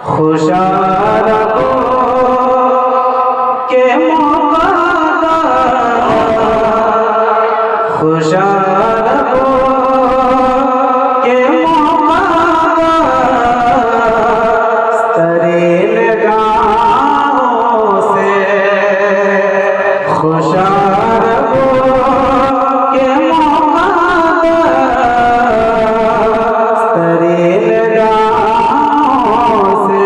खुशारबो के मौका खुशारबो के मौका तरीन गाहों से खुशारबो के मौका तरीन गाहों से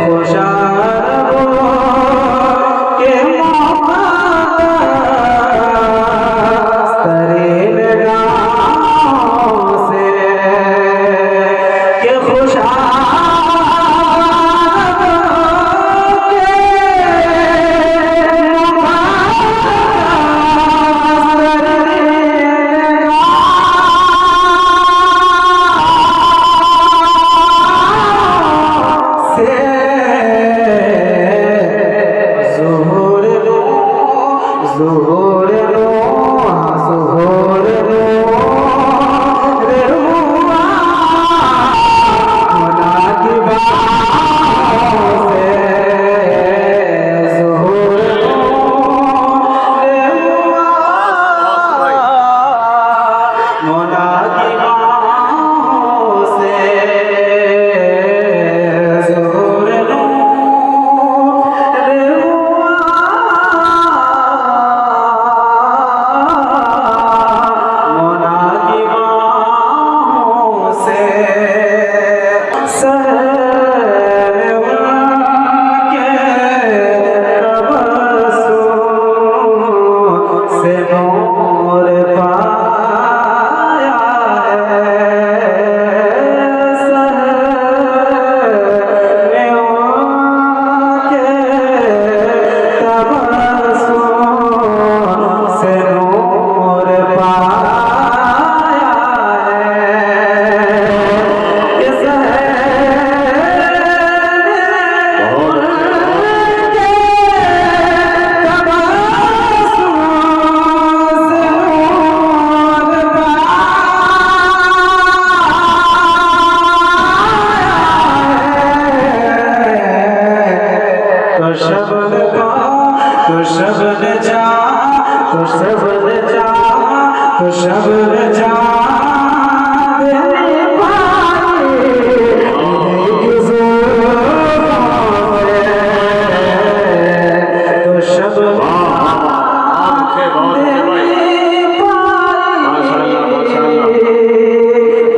खुशारबो के मौका तरीन गाहों से के ज़ुहूर नो ज़ुहूर नो रे हुआ खुदा की बाहों से ज़ुहूर नो रे हुआ खुदा की बाहों से ज़ुहूर नो रे शब्द जा तेरी पाई तो शब्द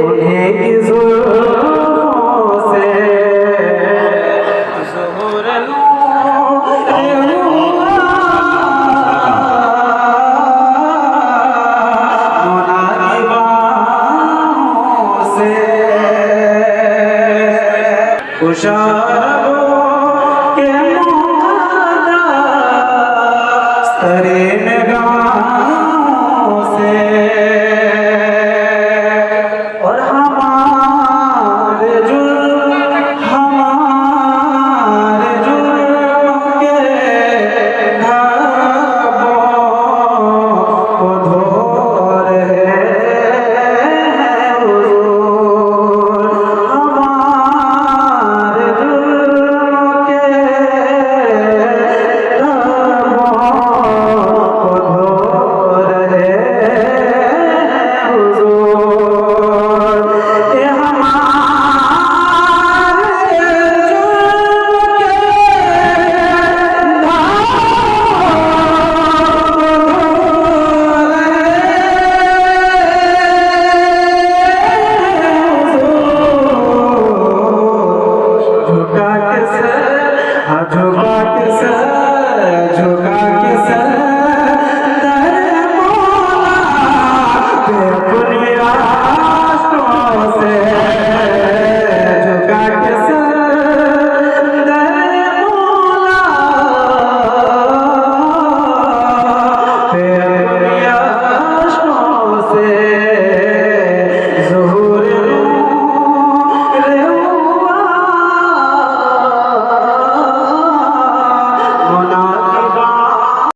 उन्हीं की ज़ुल्फ़ों से ज़ुहूर लो खुशार